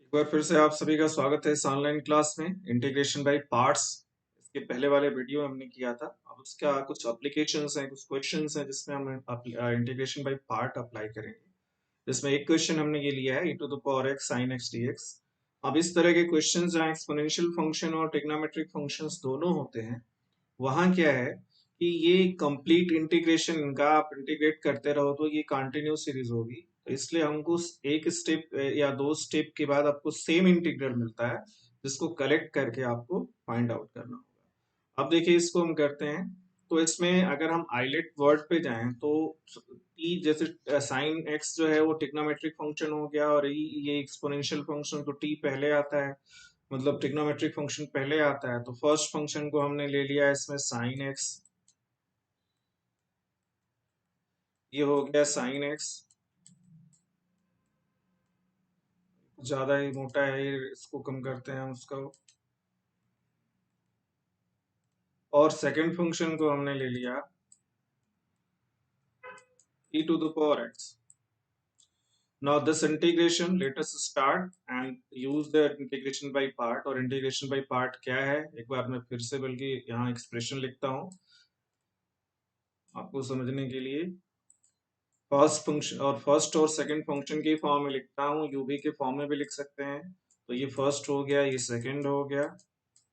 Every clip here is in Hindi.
एक बार फिर से आप सभी का स्वागत है इस ऑनलाइन क्लास में इंटीग्रेशन बाय पार्ट्स। इसके पहले वाले वीडियो हमने किया था। अब उसका कुछ एप्लीकेशंस हैं, कुछ क्वेश्चंस हैं जिसमें हम इंटीग्रेशन बाय पार्ट अप्लाई करेंगे। जिसमें एक क्वेश्चन हमने ये लिया है e to the power x sin x dx। अब इस तरह के क्वेश्चंस जहाँ एक्सपोनेंशियल फंक्शन और ट्रिग्नोमेट्रिक फंक्शंस दोनों होते हैं, वहाँ क्या है कि ये कंप्लीट इंटीग्रेशन इनका आप इंटीग्रेट करते रहो तो ये कंटिन्यूस सीरीज होगी। तो इसलिए हमको एक स्टेप या दो स्टेप के बाद आपको सेम इंटीग्रल मिलता है, जिसको कलेक्ट करके आपको फाइंड आउट करना होगा। अब देखिए इसको हम करते हैं। तो इसमें अगर हम आइलेट वर्ड पे जाएं तो t जैसे साइन x जो है वो ट्रिग्नोमेट्रिक फंक्शन हो गया, और ये एक्सपोनेंशियल फंक्शन, तो t पहले आता है, मतलब ट्रिग्नोमेट्रिक फंक्शन पहले आता है। तो फर्स्ट फंक्शन को हमने ले लिया इसमें साइन एक्स, ये हो गया साइन एक्स। ज्यादा ही मोटा है ये, इसको कम करते हैं हम उसका। और सेकंड फंक्शन को हमने ले लिया e to the power x। Now this integration, let us start and use the integration by part। और integration by part क्या है, एक बार मैं फिर से बल्कि यहाँ एक्सप्रेशन लिखता हूँ आपको समझने के लिए। फर्स्ट फंक्शन और फर्स्ट और सेकंड फंक्शन के फॉर्म में लिखता हूँ, यूवी के फॉर्म में भी लिख सकते हैं। तो ये फर्स्ट हो गया, ये सेकंड हो गया,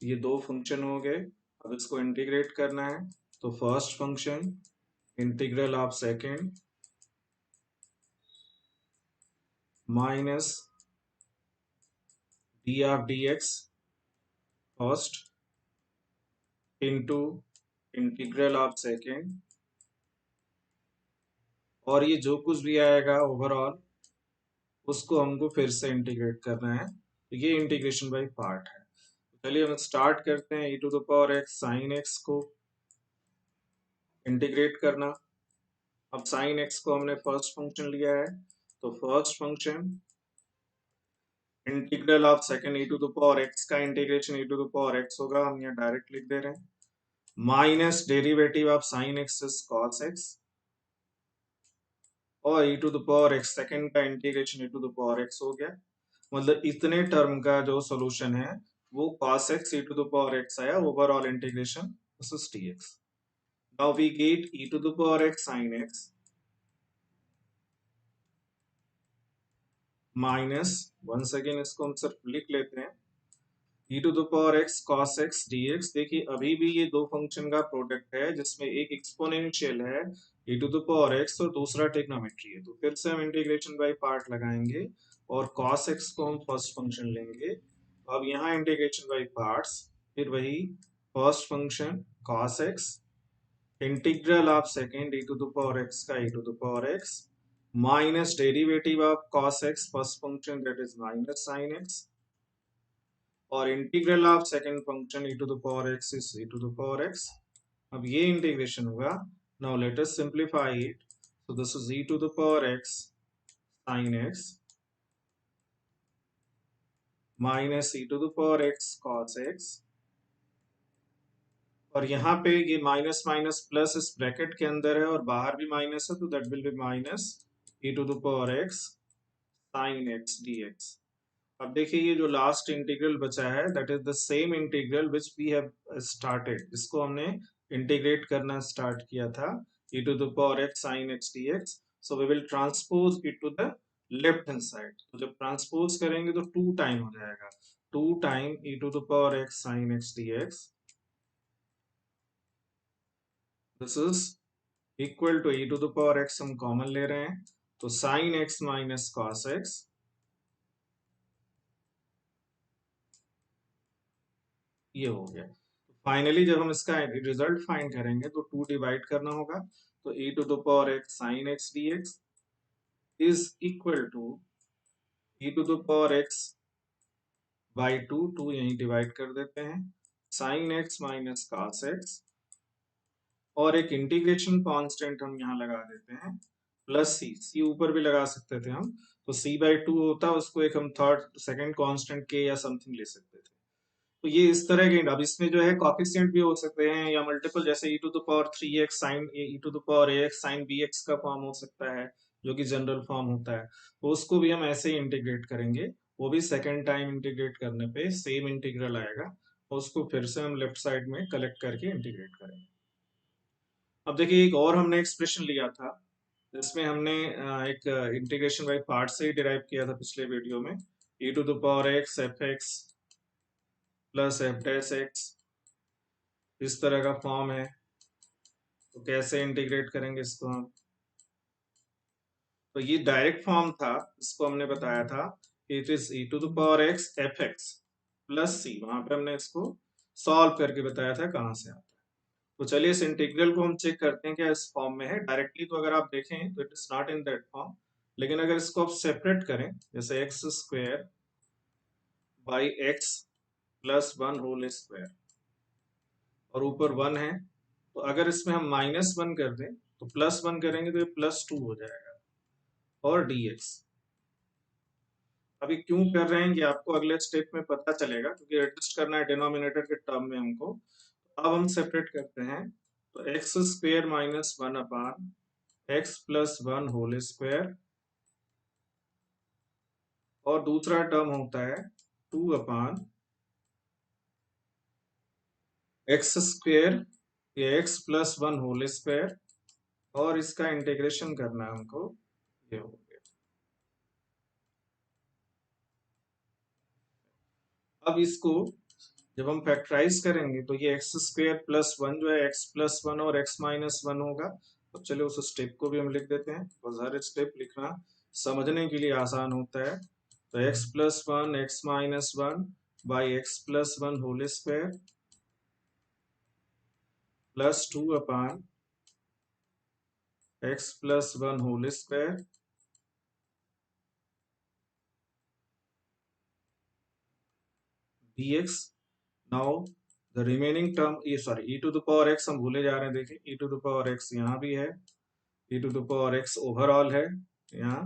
ये दो फंक्शन हो गए। अब इसको इंटीग्रेट करना है। तो first function integral of second minus D of D x first into integral of second, और ये जो कुछ भी आएगा ओवरऑल उसको हमको फिर से इंटीग्रेट करना है। तो ये इंटीग्रेशन बाय पार्ट है। चलिए हम स्टार्ट करते हैं। e to the power x sine x को इंटीग्रेट करना। अब साइन x को हमने फर्स्ट फंक्शन लिया है, तो first function integral of second e to the power x का integration e to the power x होगा, हम यहाँ डायरेक्ट लिख दे रहे हैं, minus derivative of sine x is cos x, और e to the power x second का integration e to the power x हो गया। मतलब इतने टर्म का जो सॉल्यूशन है वो cos x e to the power x आया, overall integration this is dx। Now we get e to the power x sin x minus, once again इसको हम सिर्फ लिख लेते हैं, e to the power x cos x dx। देखिए अभी भी ये दो फंक्शन का प्रोडक्ट है जिसमें एक एक्सपोनेंशियल है e to the power x और दूसरा ट्रिग्नोमेट्री है। तो फिर से हम इंटीग्रेशन बाय पार्ट लगाएंगे और cos x को हम फर्स्ट फंक्शन लेंगे। अब यहाँ इंटीग्रेशन बाय पार्ट्स, फिर वही first function cos x integral of second e to the power x का e to the power x minus derivative of cos x first function that is minus sin x, और integral of second function e to the power x is e to the power x। अब ये इंटीग्रेशन होगा। Now let us simplify it. So this is e to the power x sin x minus e to the power x cos x, और यहाँ पे ये माइनस माइनस प्लस इस ब्रैकेट के अंदर है और बाहर भी माइनस है, तो that will be minus e to the power x sin x dx। अब देखिए ये जो लास्ट इंटीग्रल बचा है that is the same integral which we have started, इसको हमने इंटीग्रेट करना स्टार्ट किया था, e to the power x sin x dx। So we will transpose it to the left hand side. तो जब ट्रांसपोज करेंगे तो 2 टाइम हो जाएगा, 2 time e to the power x sin x dx, this is equal to e to the power x, हम कॉमन ले रहे हैं तो sin x minus cos x, ये हो गया। फाइनली जब हम इसका रिजल्ट फाइंड करेंगे तो 2 डिवाइड करना होगा, तो e to the power x sin x dx is equal to e to the power x by 2, 2 यहीं डिवाइड कर देते हैं, sin x minus cos x, और एक इंटीग्रेशन कांस्टेंट हम यहाँ लगा देते हैं प्लस सी ऊपर भी लगा सकते थे हम, तो c बाई 2 होता, उसको एक हम थर्ड सेकंड कांस्टेंट के या समथिंग ले सकते थे। तो ये इस तरह के, अब इसमें जो है कॉफिशिएंट भी हो सकते हैं या मल्टीपल, जैसे e to the power 3x sine e to the power ax sine bx का फॉर्म हो सकता है जो कि जनरल फॉर्म होता है, तो उसको भी हम ऐसे ही इंटीग्रेट करेंगे वो भी सेकेंड टाइम इंटीग्रेट करने पे सेम इंटीग्रल आएगा, और उसको फिर से हम लेफ्ट साइड में कलेक्ट करके इंटीग्रेट करेंगे। अब देखिए एक और हमने एक्सप्रेशन लिया था जिसमें हमने एक इंटीग्रेशन बाय पार्ट से ही डिराइव किया था पिछले वीडियो में, e to the power x F x plus f dash x, इस तरह का फॉर्म है। तो कैसे इंटीग्रेट करेंगे इसको हम? तो ये डायरेक्ट फॉर्म था, इसको हमने बताया था कि it is e to the power x F x plus C, वहां पे हमने इसको सॉल्व करके बताया था कहाँ से आता है। तो चलिए इस इंटीग्रल को हम चेक करते हैं क्या इस फॉर्म में है डायरेक्टली। तो अगर आप देखें तो it is not in that form, लेकिन अगर इसको आप सेपरेट करें जैसे x square by x plus one whole square, और ऊपर वन है, तो अगर इसमें हम -1 कर दें तो +1 करेंगे तो ये +2 हो जाएगा, और dx। अभी क्यों कर रहे हैं ये आपको अगले स्टेप में पता चलेगा, क्योंकि एडजस्ट करना है डिनोमिनेटर के टर्म में हमको। अब हम सेपरेट करते हैं, तो x square minus one upon x plus one whole square, और दूसरा टर्म होता है 2 अपान एक्स स्क्वायर, ये x plus one whole square, और इसका इंटीग्रेशन करना है हमको, ये हो गया। अब इसको जब हम फैक्टराइज करेंगे तो ये एक्स स्क्वायर प्लस वन जो है एक्स प्लस वन और एक्स माइनस वन होगा। तो चलिए उस स्टेप को भी हम लिख देते हैं, बस हर स्टेप लिखना समझने के लिए आसान होता है। तो X plus one X minus one by x plus one whole square plus two upon x plus one whole square dx। Now the remaining term, ये sorry e to the power x हम भूले जा रहे हैं, देखिए e to the power x यहाँ भी है, e to the power x overall है यहाँ,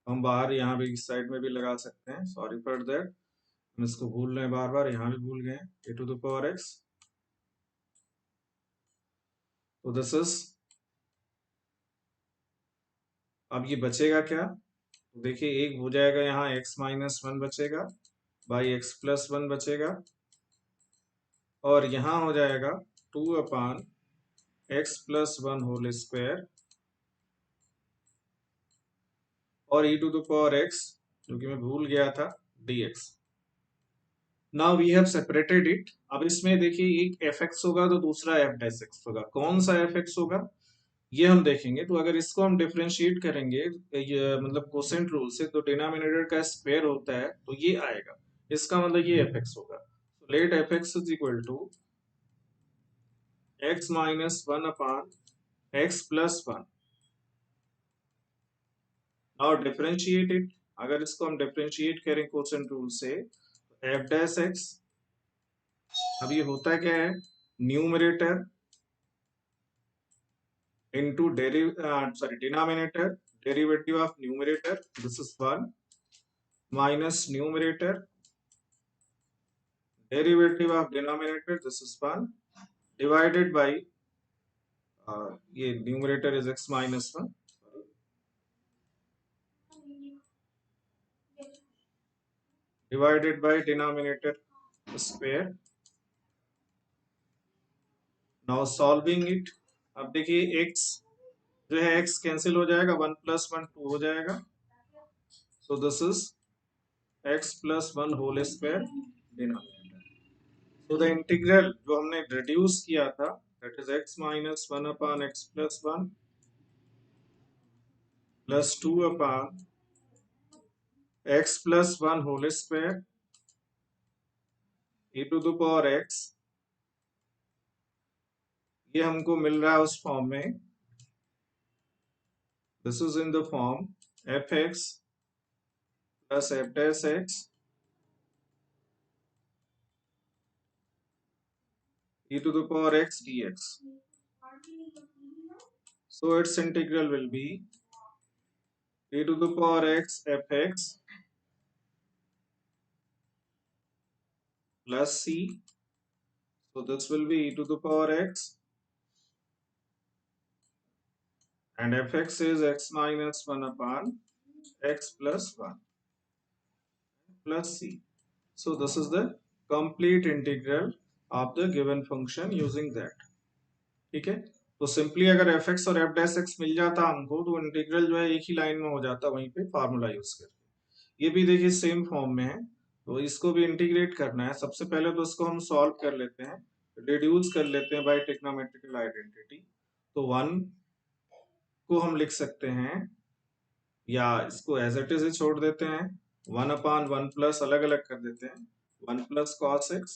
हम बाहर यहाँ भी इस साइड में भी लगा सकते हैं, सॉरी फॉर दैट, हम इसको भूल रहे हैं बार बार, यहाँ भी भूल गए e to the power x। तो दिस इज, अब ये बचेगा क्या? तो देखिए एक हो जाएगा यहाँ x माइनस वन बचेगा बाई एक्स प्लस वन बचेगा, और यहाँ हो जाएगा 2 upon x plus one whole square और e to the power x, जो कि मैं भूल गया था, dx। Now we have separated it. अब इसमें देखिए एक एफ एक्स होगा तो दूसरा एफ डैश एक्स होगा, कौन सा एफ एक्स होगा ये हम देखेंगे। तो अगर इसको हम डिफरेंशिएट करेंगे ये मतलब कोसेंट रूल से, तो डिनोमिनेटर का स्क्वायर होता है तो ये आएगा, इसका मतलब ये एफ एक्स होगा। Let f x is equal to x minus one upon x plus one. Now differentiate it, अगर इसको हम डिफरेंशिएट करें कोसेंट रूल से, एफ डैश एक्स, अब ये होता क्या है, numerator into denominator, derivative of numerator, this is 1, minus numerator, derivative of denominator, this is 1, divided by ये numerator is x minus 1, divided by denominator square। now solving it, अब देखिए x जो है x कैंसिल हो जाएगा, 1 प्लस 1 2 हो जाएगा, so this is x plus 1 whole square denominator। तो द इंटीग्रल जो हमने रिड्यूस किया था, that is x minus one upon x plus one plus two upon x plus one whole square e to the power x, ये हमको मिल रहा है उस फॉर्म में, this is in the form f x plus f dash x e to the power x dx। so its integral will be e to the power x f x plus c, so this will be e to the power x, and fx is x minus 1 upon x plus 1, plus c. So this is the complete integral of the given function using that. ठीक है, तो सिंपली अगर एफ एक्स और एफ डैश एक्स मिल जाता हमको तो इंटीग्रल जो है एक ही लाइन में हो जाता वहीं पे फार्मूला यूज करके। ये भी देखिए सेम फॉर्म में है, तो इसको भी इंटीग्रेट करना है। सबसे पहले तो इसको हम सॉल्व कर लेते हैं, रिड्यूस कर लेते हैं बाय ट्रिग्नोमेट्रिकल आइडेंटिटी। तो वन को हम लिख सकते हैं, या इसको एज इट इज ही छोड़ देते हैं, वन अपान वन प्लस अलग अलग कर देते हैं, वन प्लस कॉस एक्स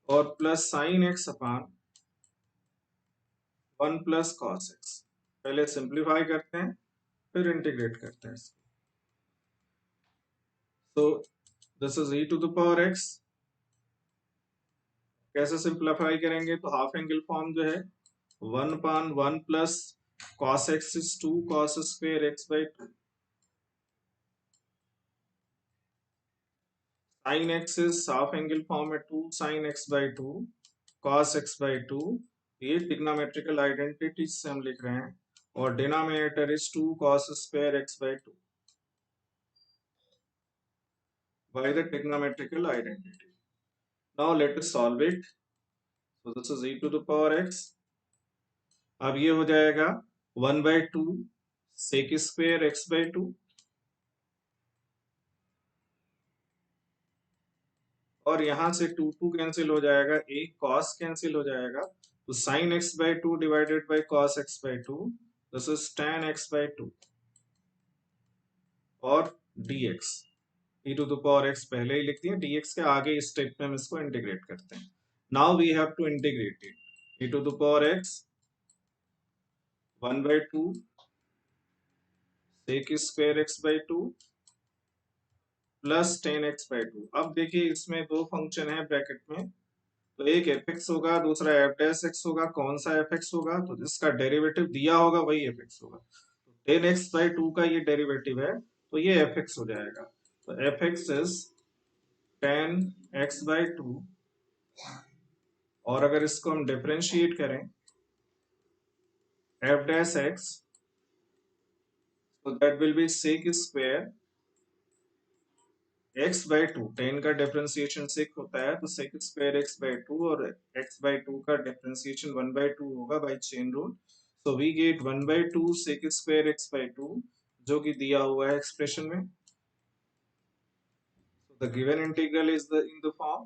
और plus sine X upon one plus cos X. पहले सिंप्लीफाई करते हैं फिर इंटीग्रेट करते हैं इसको। तो this is e to the power x। कैसे सिंप्लीफाई करेंगे, तो हाफ एंगल फॉर्म जो है one upon one plus cos X is two cos square x by two, sine X is half angle form है two sine x by two cos x by two. ये ट्रिग्नोमेट्रिकल आइडेंटिटी से हम लिख रहे हैं, और denominator is two cos square x by two by the trigonometrical identity. Now let us solve it. So this is e to the power x. अब ये हो जाएगा one by two sec square x by two, और यहां से टू टू कैंसिल हो जाएगा, एक कॉस कैंसिल हो जाएगा, तो sine x by two divided by cos x by two, this is tan x by two, और dx e to the power x पहले ही लिख दिया, dx के आगे इस स्टेप में हम इसको इंटीग्रेट करते हैं। Now we have to integrate it, e to the power x one by two sec square x by two plus tan x by two. अब देखिए इसमें दो फंक्शन है ब्रैकेट में, तो एक एफ एक्स होगा दूसरा एफ डैश एक्स होगा। कौन सा एफ एक्स होगा, तो जिसका डेरिवेटिव दिया होगा वही एफ एक्स होगा। तो टेन एक्स बाई टू का ये डेरिवेटिव है, तो ये एफ एक्स हो जाएगा। तो f x is tan x by two, और अगर इसको हम डिफरेंशिएट करें एफ डैश एक्स, तो that will be sec square x by two. Tan का डिफरेंशिएशन सेक होता है, तो sec square x by two, और एक्स बाई टू का डिफरेंशिएशन वन बाई टू होगा by chain rule. So we get one by two sec square x by two, जो कि दिया हुआ है एक्सप्रेशन में। So the given integral is in the form.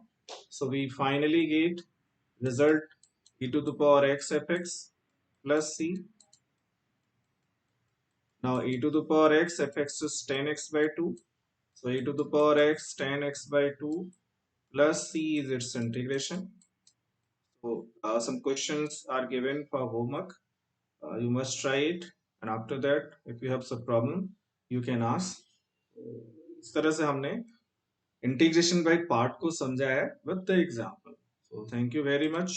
So we finally get result e to the power x fx plus c. Now e to the power x fx is 10x by 2. So e to the power x 10x by 2 plus c is its integration. So some questions are given for homework. You must try it, and after that if you have some problem you can ask. इस तरह से हमने इंटीग्रेशन बाय पार्ट को समझा है with the example. So thank you very much.